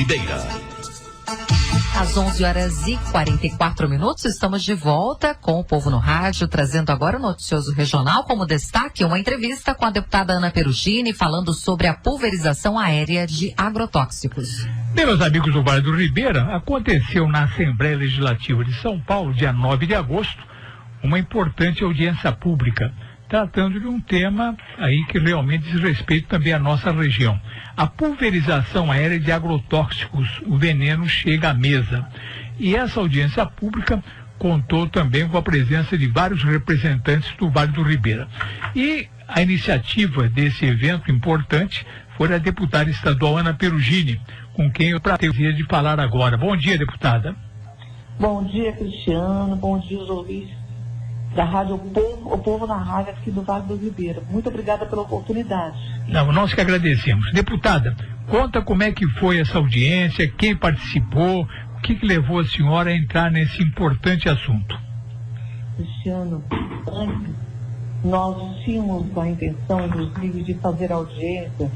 Videira. Às 11h44, estamos de volta com o Povo no Rádio, trazendo agora o noticioso regional como destaque uma entrevista com a deputada Ana Perugini falando sobre a pulverização aérea de agrotóxicos. Bem, meus amigos do Vale do Ribeira, aconteceu na Assembleia Legislativa de São Paulo, dia 9 de agosto, uma importante audiência pública, tratando de um tema aí que realmente diz respeito também à nossa região. A pulverização aérea de agrotóxicos, o veneno chega à mesa. E essa audiência pública contou também com a presença de vários representantes do Vale do Ribeira. E a iniciativa desse evento importante foi a deputada estadual Ana Perugini, com quem eu tenho o prazer de falar agora. Bom dia, deputada. Bom dia, Cristiano. Bom dia, os ouvintes da Rádio O Povo na Rádio aqui do Vale do Ribeira. Muito obrigada pela oportunidade. Não, nós que agradecemos. Deputada, conta como é que foi essa audiência, quem participou, o que levou a senhora a entrar nesse importante assunto. Cristiano, antes nós tínhamos a intenção, inclusive, de fazer audiência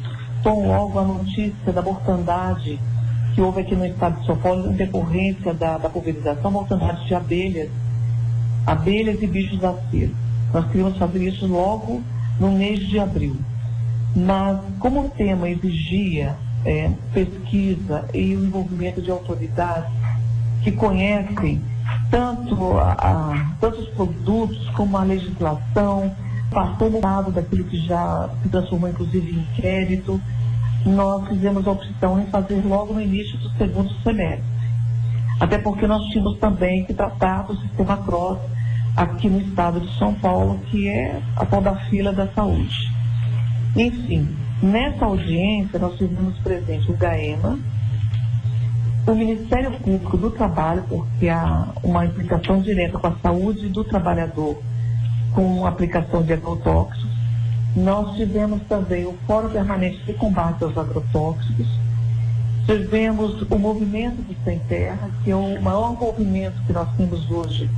com logo a notícia da mortandade que houve aqui no estado de São Paulo em decorrência da pulverização, mortandade de abelhas e bichos da cera. Nós queríamos fazer isso logo no mês de abril. Mas, como o tema exigia pesquisa e o envolvimento de autoridades que conhecem tanto os produtos como a legislação, passando dado daquilo que já se transformou inclusive em inquérito, nós fizemos a opção em fazer logo no início do segundo semestre. Até porque nós tínhamos também que tratar do sistema CROSS aqui no estado de São Paulo, que é a tal da fila da saúde. Enfim, nessa audiência nós tivemos presente o GAEMA, o Ministério Público do Trabalho, porque há uma implicação direta com a saúde do trabalhador com a aplicação de agrotóxicos. Nós tivemos também o Fórum Permanente de Combate aos Agrotóxicos. Tivemos o Movimento do Sem Terra, que é o maior movimento que nós temos hoje,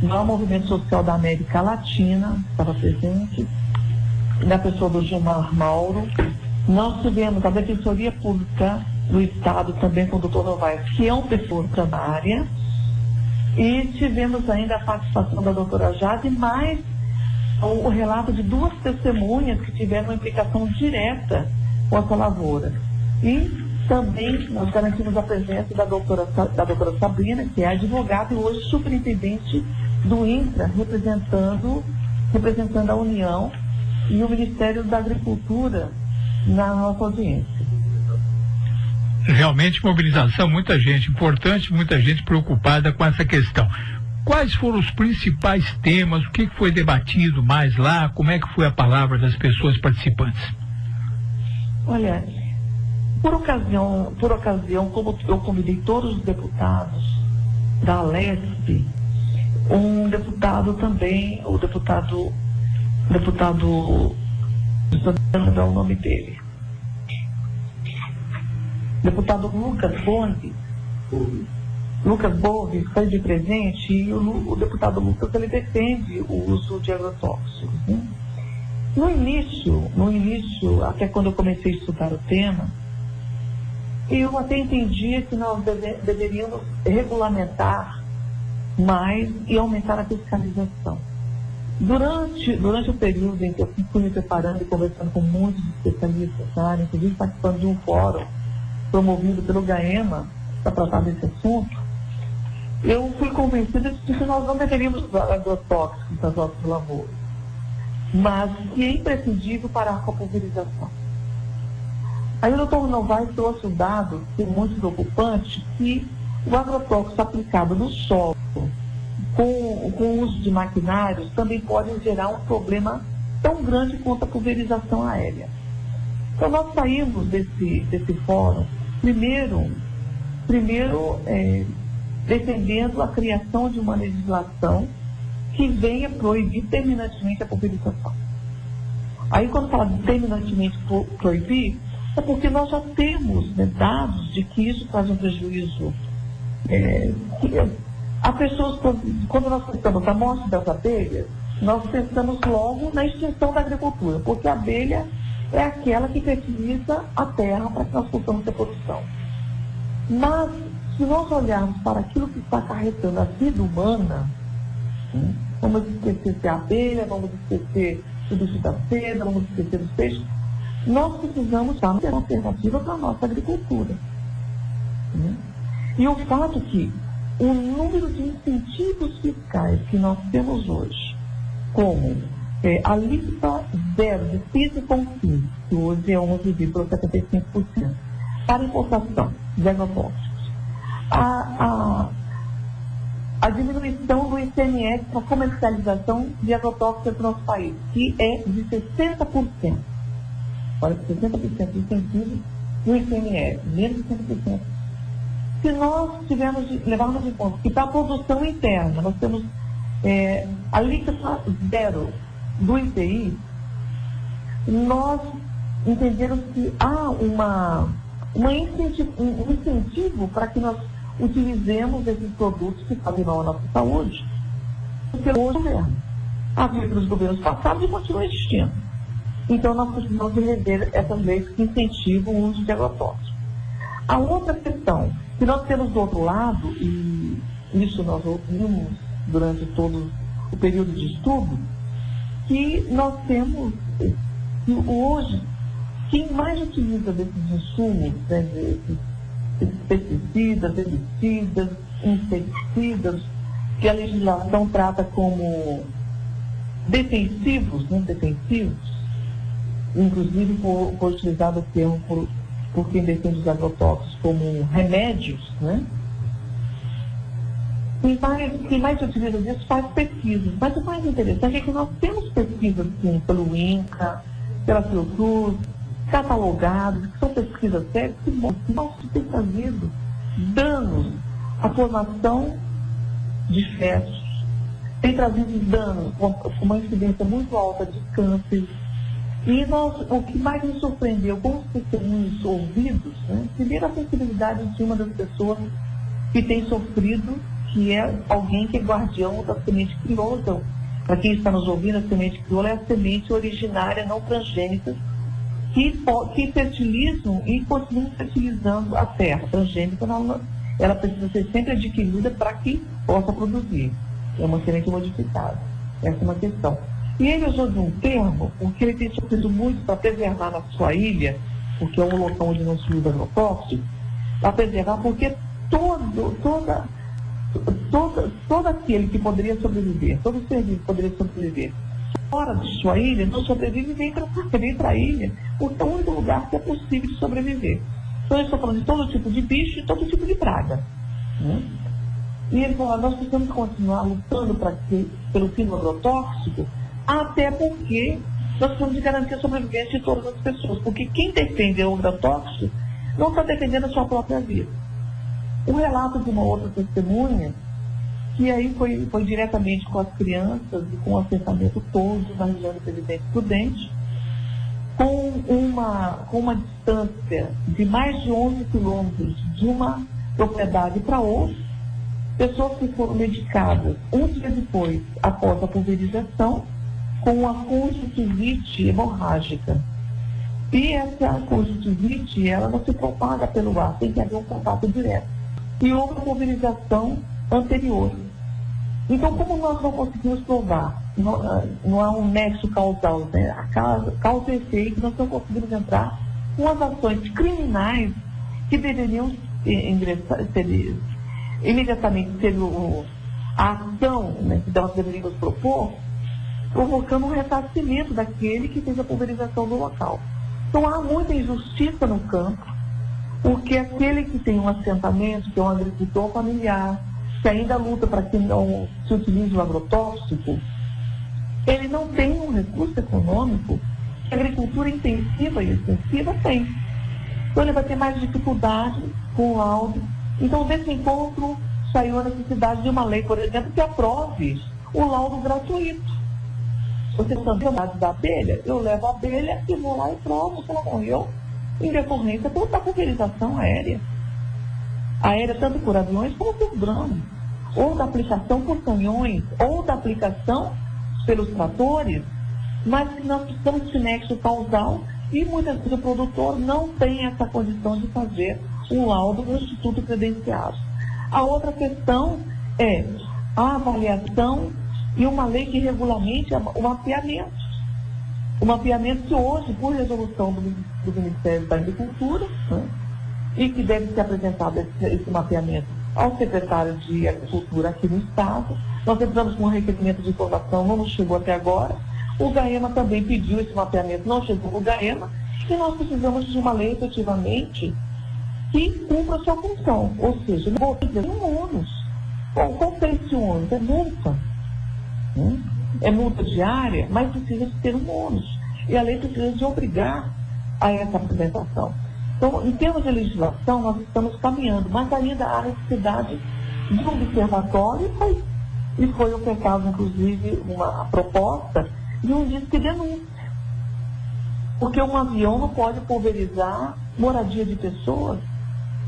o maior movimento social da América Latina, estava presente, na pessoa do Gilmar Mauro. Nós tivemos a Defensoria Pública do Estado, também com o Dr. Novaes, que é um pessoa na área, e tivemos ainda a participação da doutora Jade, mais o relato de duas testemunhas que tiveram uma implicação direta com essa lavoura. E também nós garantimos a presença da doutora Sabrina, que é advogada e hoje superintendente do INCRA, representando a União e o Ministério da Agricultura na nossa audiência. Realmente mobilização, muita gente importante, muita gente preocupada com essa questão. Quais foram os principais temas, o que foi debatido mais lá, como é que foi a palavra das pessoas participantes? Olha, por ocasião, como eu convidei todos os deputados da Alesp, um deputado também, o deputado, estou tentando lembrar o nome dele, deputado Lucas Borges foi de presente, e o deputado Lucas, ele defende o uso de agrotóxicos, né? No início, até quando eu comecei a estudar o tema, eu até entendia que nós deveríamos regulamentar mais e aumentar a fiscalização. Durante o período em que eu fui me preparando e conversando com muitos especialistas na área, inclusive participando de um fórum promovido pelo GAEMA para tratar desse assunto, eu fui convencida de que nós não deveríamos usar agrotóxicos nas nossas lavouras, mas que é imprescindível parar com a pulverização. Aí o Dr. Novaes trouxe um dado que é muito preocupante, que o agrotóxico aplicado no solo com o uso de maquinários também pode gerar um problema tão grande quanto a pulverização aérea. Então nós saímos desse fórum, primeiro defendendo a criação de uma legislação que venha proibir terminantemente a pulverização. Aí quando fala de terminantemente proibir, é porque nós já temos, né, dados de que isso faz um prejuízo. Há pessoas, quando nós pensamos na morte das abelhas, nós pensamos logo na extinção da agricultura, porque a abelha é aquela que fertiliza a terra para que nós possamos ter produção. Mas, se nós olharmos para aquilo que está acarretando a vida humana, vamos esquecer a abelha, vamos esquecer o bicho da seda, vamos esquecer os peixes, nós precisamos dar uma alternativa para a nossa agricultura. E o fato que o número de incentivos fiscais que nós temos hoje, como a alíquota zero de PIS e COFINS, que hoje é 11,75%, para importação de agrotóxicos, a diminuição do ICMS para comercialização de agrotóxicos no nosso país, que é de 60%. Olha, 60% de incentivo no ICMS, menos de 60%. Se nós levarmos em conta que para a produção interna nós temos a alíquota zero do IPI, nós entendemos que há um incentivo para que nós utilizemos esses produtos que fazem mal à nossa saúde pelo governo. Havia pelos governos passados e continua existindo. Então nós precisamos rever essas leis que incentivam o uso de agrotóxicos. A outra questão que nós temos do outro lado, e isso nós ouvimos durante todo o período de estudo, que nós temos, que hoje, quem mais utiliza desses insumos, né, desses pesticidas, herbicidas, inseticidas, que a legislação trata como defensivos, inclusive foi utilizado o termo por quem defende os agrotóxicos como remédios, né? Quem mais utiliza disso faz pesquisas, mas o mais interessante é que nós temos pesquisas, sim, pelo INCRA, pela Fiocruz, catalogadas, que são pesquisas sérias, que mostram que tem trazido danos à formação de fetos, tem trazido danos com uma incidência muito alta de câncer. E o que mais me surpreendeu com os testemunhos ouvidos, né, primeiro a sensibilidade de uma das pessoas que tem sofrido, que é alguém que é guardião da semente crioula. Então, para quem está nos ouvindo, a semente crioula é a semente originária não transgênica que fertilizam e continuam fertilizando a terra. Transgênica, ela precisa ser sempre adquirida para que possa produzir. É uma semente modificada. Essa é uma questão. E ele usou de um termo, porque ele tem sofrido muito para preservar na sua ilha, porque é um local onde não se usa agrotóxico, para preservar, porque todo aquele que poderia sobreviver, todo ser vivo que poderia sobreviver fora de sua ilha, não sobrevive e vem para a ilha, porque é o único lugar que é possível de sobreviver. Então eu estou falando de todo tipo de bicho e todo tipo de praga. Né? E ele falou, nós precisamos continuar lutando pelo fim do agrotóxico, até porque nós precisamos de garantir a sobrevivência de todas as pessoas, porque quem defende o agrotóxico não está defendendo a sua própria vida. O relato de uma outra testemunha, que aí foi diretamente com as crianças e com o assentamento todo na região do Presidente Prudente, com uma distância de mais de 11 quilômetros de uma propriedade para outra, pessoas que foram medicadas um dia depois, após a pulverização, com a conjuntivite hemorrágica. E essa conjuntivite, ela não se propaga pelo ar, tem que haver um contato direto. E houve a pulverização anterior. Então, como nós não conseguimos provar, não há um nexo causal, né? A causa e efeito, nós não conseguimos entrar com as ações criminais que deveriam imediatamente ser a ação, né, que nós deveríamos propor, provocando um ressarcimento daquele que fez a pulverização do local. Então há muita injustiça no campo, porque aquele que tem um assentamento, que é um agricultor familiar, que ainda luta para que não se utilize o agrotóxico, ele não tem um recurso econômico que a agricultura intensiva e extensiva tem. Então ele vai ter mais dificuldade com o laudo. Então desse encontro saiu a necessidade de uma lei, por exemplo, que aprove o laudo gratuito. Você sabe da abelha, eu levo a abelha e vou lá e provo se ela morreu em decorrência da pulverização aérea. Tanto por aviões como por drones, ou da aplicação por canhões, ou da aplicação pelos tratores, mas que nós precisamos de nexo causal e muitas vezes o produtor não tem essa condição de fazer um laudo do Instituto Credenciado. A outra questão é a avaliação e uma lei que regulamente o mapeamento. O mapeamento que hoje, por resolução do Ministério da Agricultura, né, e que deve ser apresentado esse mapeamento ao secretário de Agricultura aqui no Estado. Nós entramos com um requerimento de informação, não nos chegou até agora. O GAEMA também pediu esse mapeamento, não chegou no GAEMA, e nós precisamos de uma lei efetivamente que cumpra a sua função. Ou seja, não vou ter um ônus. Qual é esse ônus? É multa. É multa diária, mas precisa de ter um ônus. E a lei precisa de obrigar a essa apresentação. Então, em termos de legislação, nós estamos caminhando, mas ainda há necessidade de um observatório e foi ofertado, inclusive, uma proposta de um disque denúncia. Porque um avião não pode pulverizar moradia de pessoas,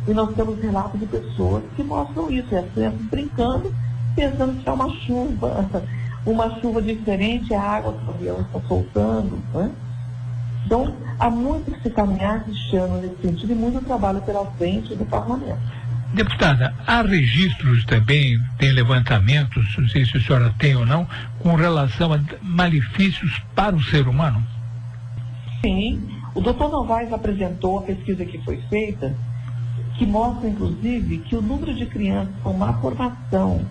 e nós temos relatos de pessoas que mostram isso, e assim, brincando, pensando que é uma chuva diferente, a água que o avião está soltando, né? Então, há muito que se caminhar, Cristiano, nesse sentido, e muito trabalho pela frente do parlamento. Deputada, há registros também, tem levantamentos, não sei se a senhora tem ou não, com relação a malefícios para o ser humano? Sim, o doutor Novaes apresentou a pesquisa que foi feita, que mostra, inclusive, que o número de crianças com má formação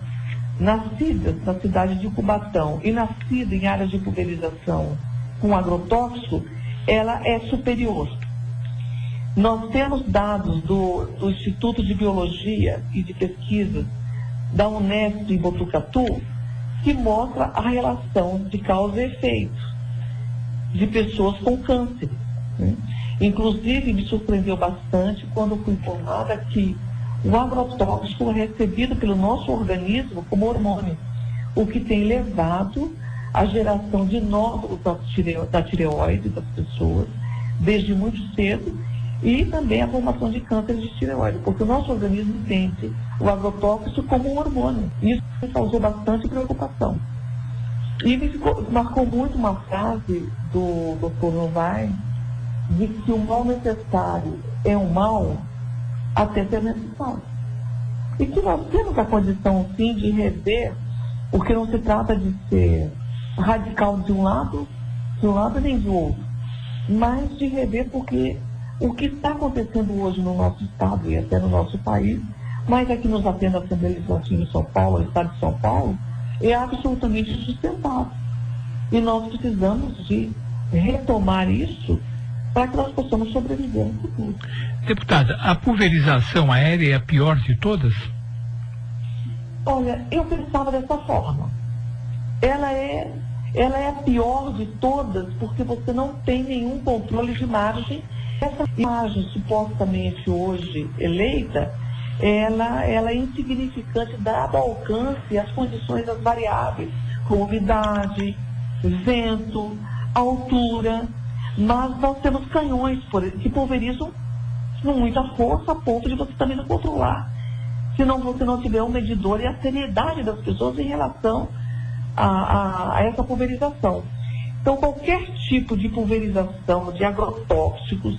nascidas na cidade de Cubatão e nascidas em áreas de pulverização com agrotóxico, ela é superior. Nós temos dados do Instituto de Biologia e de Pesquisa da Unesp em Botucatu, que mostra a relação de causa e efeito de pessoas com câncer. Inclusive, me surpreendeu bastante quando fui informada que o agrotóxico é recebido pelo nosso organismo como hormônio, o que tem levado à geração de nódulos da tireoide das pessoas, desde muito cedo, e também a formação de câncer de tireoide, porque o nosso organismo entende o agrotóxico como um hormônio. Isso me causou bastante preocupação. E marcou muito uma frase do Dr. Novaes, de que o mal necessário é um mal até ser necessário. E que nós temos a condição, sim, de rever, porque não se trata de ser radical de um lado nem do outro, mas de rever porque o que está acontecendo hoje no nosso estado e até no nosso país, mas aqui nos atende a Assembleia Legislativa de São Paulo, o estado de São Paulo, é absolutamente sustentável. E nós precisamos de retomar isso para que nós possamos sobreviver no futuro. Deputada, a pulverização aérea é a pior de todas? Olha, eu pensava dessa forma. Ela é a pior de todas porque você não tem nenhum controle de margem. Essa imagem supostamente hoje eleita, ela é insignificante dado ao alcance e as condições das variáveis, como umidade, vento, altura, mas nós temos canhões que pulverizam com muita força a ponto de você também não controlar, se você não tiver um medidor e a seriedade das pessoas em relação a essa pulverização. Então, qualquer tipo de pulverização de agrotóxicos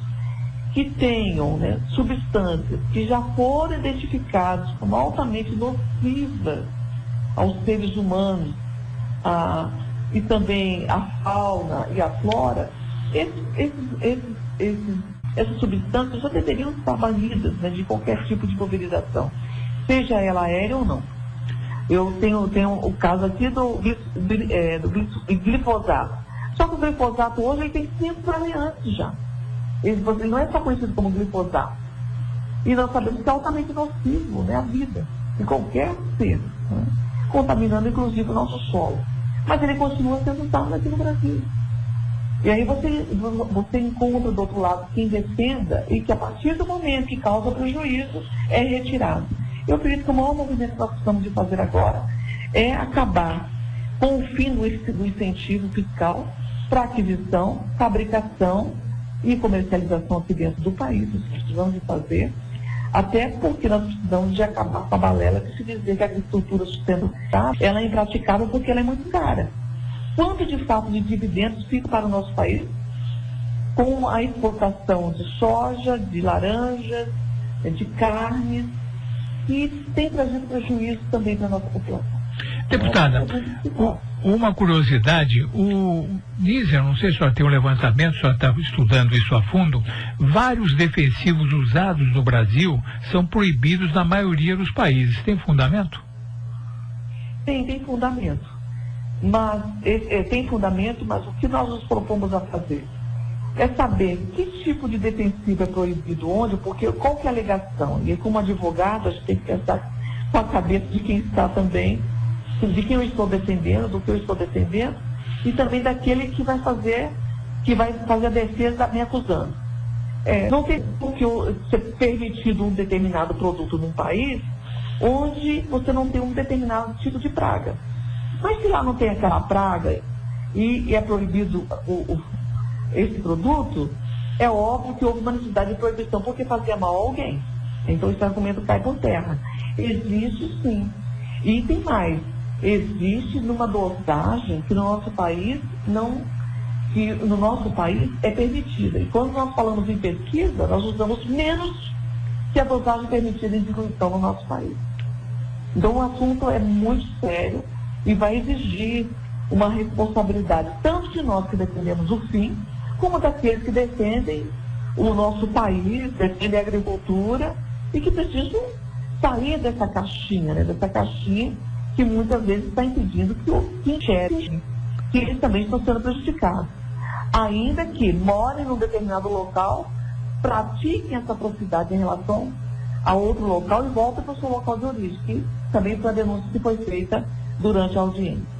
que tenham, né, substâncias que já foram identificadas como altamente nocivas aos seres humanos e também à fauna e à flora, essas substâncias já deveriam estar banidas, né, de qualquer tipo de pulverização, seja ela aérea ou não. Eu tenho o caso aqui do glifosato. Só que o glifosato hoje ele tem 5 variantes já. Ele não é só conhecido como glifosato. E nós sabemos que é altamente nocivo, né, a vida de qualquer ser, né, contaminando inclusive o nosso solo. Mas ele continua sendo usado aqui no Brasil. E aí você encontra do outro lado quem defenda e que a partir do momento que causa prejuízo é retirado. Eu acredito que o maior movimento que nós precisamos de fazer agora é acabar com o fim do incentivo fiscal para aquisição, fabricação e comercialização aqui dentro do país. Nós precisamos de fazer, até porque nós precisamos de acabar com a balela de se dizer que a agricultura sustentável ela é impraticável porque ela é muito cara. Quanto de fato de dividendos fica para o nosso país? país, com a exportação de soja, de laranjas, de cana-de-açúcar, de café, de algodão, de cana-de-açúcar, de de carnes, que tem trazido prejuízo também para a nossa população. Deputada, uma curiosidade, dizem, não sei se só tem um levantamento, só está estudando isso a fundo, vários defensivos usados no Brasil são proibidos na maioria dos países. Tem fundamento? Tem fundamento. Mas tem fundamento, mas o que nós nos propomos a fazer é saber que tipo de defensivo é proibido onde, porque qual que é a alegação? E como advogado, a gente tem que pensar com a cabeça de quem está também, de quem eu estou defendendo, do que eu estou defendendo, e também daquele que vai fazer a defesa me acusando. Não tem porque ser permitido um determinado produto num país onde você não tem um determinado tipo de praga. Mas se lá não tem aquela praga e é proibido esse produto, é óbvio que houve uma necessidade de proibição porque fazia mal a alguém. Então esse argumento cai por terra. Existe sim. E tem mais. Existe numa dosagem que no nosso país é permitida. E quando nós falamos em pesquisa, nós usamos menos que a dosagem permitida em diluição no nosso país. Então o assunto é muito sério e vai exigir uma responsabilidade tanto de nós que defendemos o fim, como daqueles que defendem o nosso país, defendem a agricultura e que precisam sair dessa caixinha, dessa caixinha que muitas vezes está impedindo que enxerguem que eles também estão sendo prejudicados. Ainda que morem num determinado local, pratiquem essa proximidade em relação a outro local e voltem para o seu local de origem, que também foi a denúncia que foi feita durante a audiência.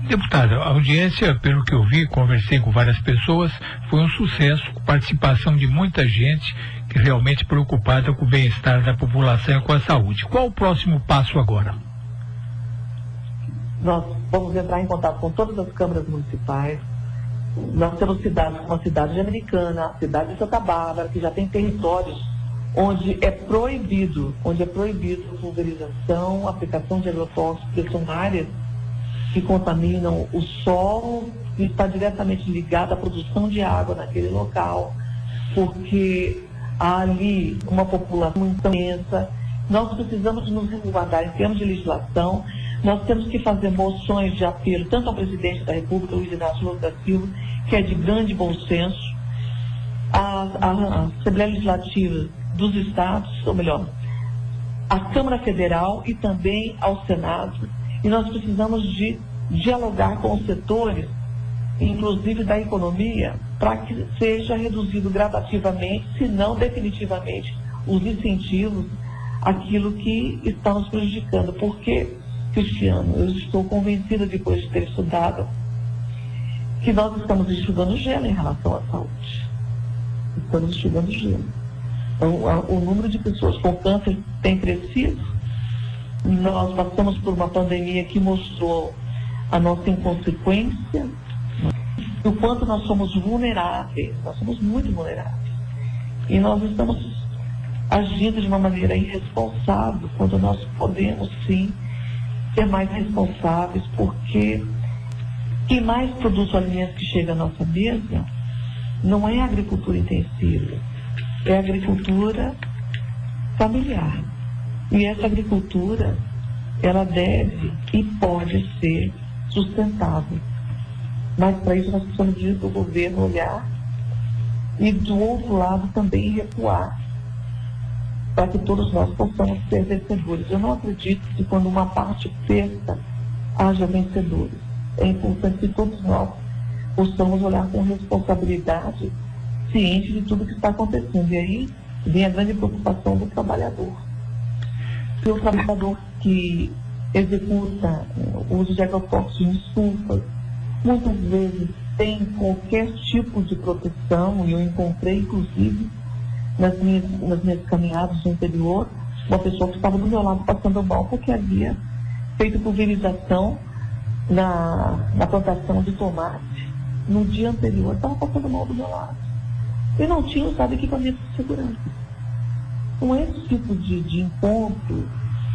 Deputada, a audiência, pelo que eu vi, conversei com várias pessoas, foi um sucesso, com participação de muita gente que realmente preocupada com o bem-estar da população e com a saúde. Qual o próximo passo agora? Nós vamos entrar em contato com todas as câmaras municipais. Nós temos cidades como a cidade de Americana, a cidade de Santa Bárbara, que já tem territórios onde é proibido a pulverização, a aplicação de agrotóxicos, porque são áreas que contaminam o solo, que está diretamente ligado à produção de água naquele local, porque há ali uma população muito imensa. Nós precisamos nos resguardar em termos de legislação. Nós temos que fazer moções de apelo, tanto ao presidente da República, Luiz Inácio Lula da Silva, que é de grande bom senso, a Assembleia Legislativa dos Estados, ou melhor, à Câmara Federal e também ao Senado. E nós precisamos de dialogar com os setores, inclusive da economia, para que seja reduzido gradativamente, se não definitivamente, os incentivos àquilo que está nos prejudicando. Porque, Cristiano, eu estou convencida, depois de ter estudado, que nós estamos enxugando gelo em relação à saúde. Estamos enxugando gelo. Então, o número de pessoas com câncer tem crescido. Nós passamos por uma pandemia que mostrou a nossa inconsequência, e o quanto nós somos vulneráveis. Nós somos muito vulneráveis. E nós estamos agindo de uma maneira irresponsável, quando nós podemos, sim, ser mais responsáveis, porque quem mais produz o alimento que chega à nossa mesa não é a agricultura intensiva, é a agricultura familiar. E essa agricultura, ela deve e pode ser sustentável. Mas para isso nós precisamos do governo olhar e do outro lado também recuar, para que todos nós possamos ser vencedores. Eu não acredito que quando uma parte perca, haja vencedores. É importante que todos nós possamos olhar com responsabilidade, ciente de tudo que está acontecendo. E aí vem a grande preocupação do trabalhador. Se o trabalhador que executa o uso de agrotóxicos em estufas, muitas vezes tem qualquer tipo de proteção, e eu encontrei, inclusive, nas minhas caminhadas no interior, uma pessoa que estava do meu lado passando mal porque havia feito pulverização na plantação de tomate. No dia anterior, estava passando mal do meu lado. E não tinha usado equipamento de segurança. Com esse tipo de encontro,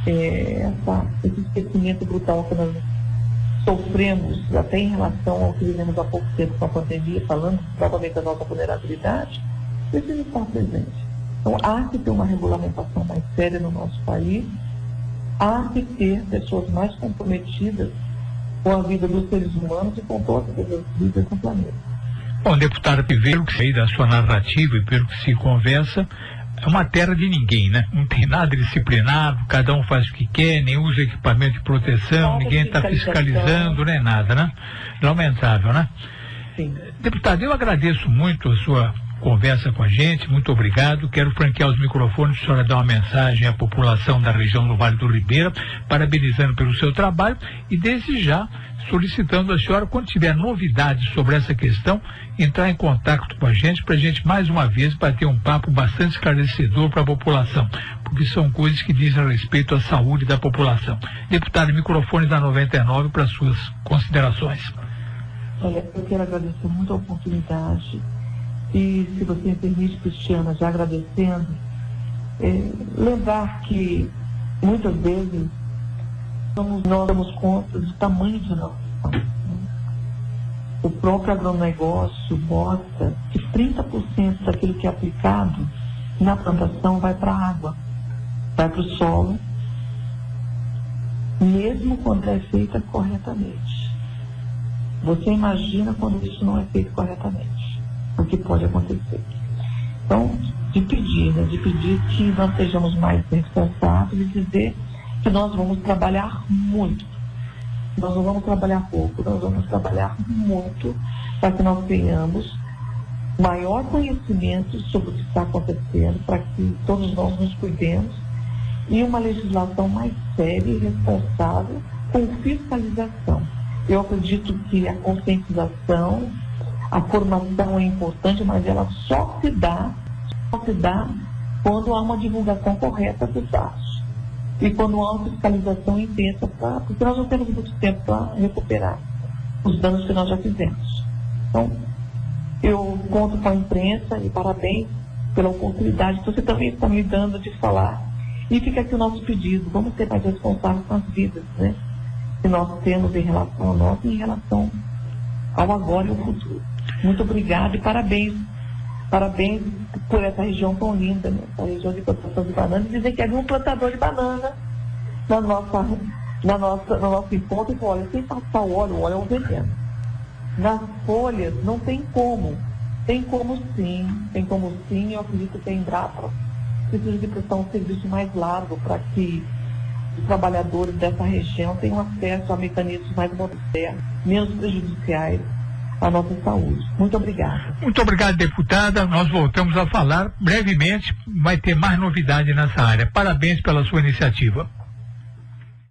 esse esquecimento brutal que nós sofremos, até em relação ao que vivemos há pouco tempo com a pandemia, falando novamente da nossa vulnerabilidade, precisa estar presente. Então, há que ter uma regulamentação mais séria no nosso país, há que ter pessoas mais comprometidas com a vida dos seres humanos e com todas as vidas no planeta. Bom, deputada, pelo que sei da sua narrativa e pelo que se conversa, é uma terra de ninguém, né? Não tem nada disciplinado, cada um faz o que quer, nem usa equipamento de proteção, ninguém está fiscalizando, nem nada, né? Lamentável, né? Sim. Deputado, eu agradeço muito a sua conversa com a gente, muito obrigado. Quero franquear os microfones, a senhora dar uma mensagem à população da região do Vale do Ribeira, parabenizando pelo seu trabalho e desde já solicitando a senhora, quando tiver novidades sobre essa questão, entrar em contato com a gente, para a gente mais uma vez bater um papo bastante esclarecedor para a população, porque são coisas que dizem respeito à saúde da população. Deputado, microfones da 99 para suas considerações. Olha, eu quero agradecer muito a oportunidade e, se você me permite, Cristiana, já agradecendo, lembrar que muitas vezes nós damos conta do tamanho de nossa ação. O próprio agronegócio mostra que 30% daquilo que é aplicado na plantação vai para a água, vai para o solo, mesmo quando é feita corretamente. Você imagina quando isso não é feito corretamente, o que pode acontecer. Então, de pedir que nós sejamos mais responsáveis e dizer que nós vamos trabalhar muito. Nós não vamos trabalhar pouco, nós vamos trabalhar muito para que nós tenhamos maior conhecimento sobre o que está acontecendo, para que todos nós nos cuidemos e uma legislação mais séria e responsável com fiscalização. Eu acredito que a conscientização, a formação é importante, mas ela só se dá quando há uma divulgação correta dos dados. E quando há uma fiscalização intensa, porque nós não temos muito tempo para recuperar os danos que nós já fizemos. Então, eu conto com a imprensa e parabéns pela oportunidade que você também está me dando de falar. E fica aqui o nosso pedido, vamos ser mais responsáveis com as vidas, né? Que nós temos em relação a nós e em relação ao agora e ao futuro. Muito obrigado e parabéns. Parabéns por essa região tão linda, né? Essa região de plantação de bananas. Dizem que havia um plantador de banana no nosso encontro e falou, olha, sem passar o óleo é um veneno. Nas folhas não tem como. Tem como sim. Eu acredito que a Embrapa precisa de prestar um serviço mais largo para que os trabalhadores dessa região tenham acesso a mecanismos mais modernos, menos prejudiciais à nossa saúde. Muito obrigada. Muito obrigado, deputada. Nós voltamos a falar brevemente, vai ter mais novidade nessa área. Parabéns pela sua iniciativa.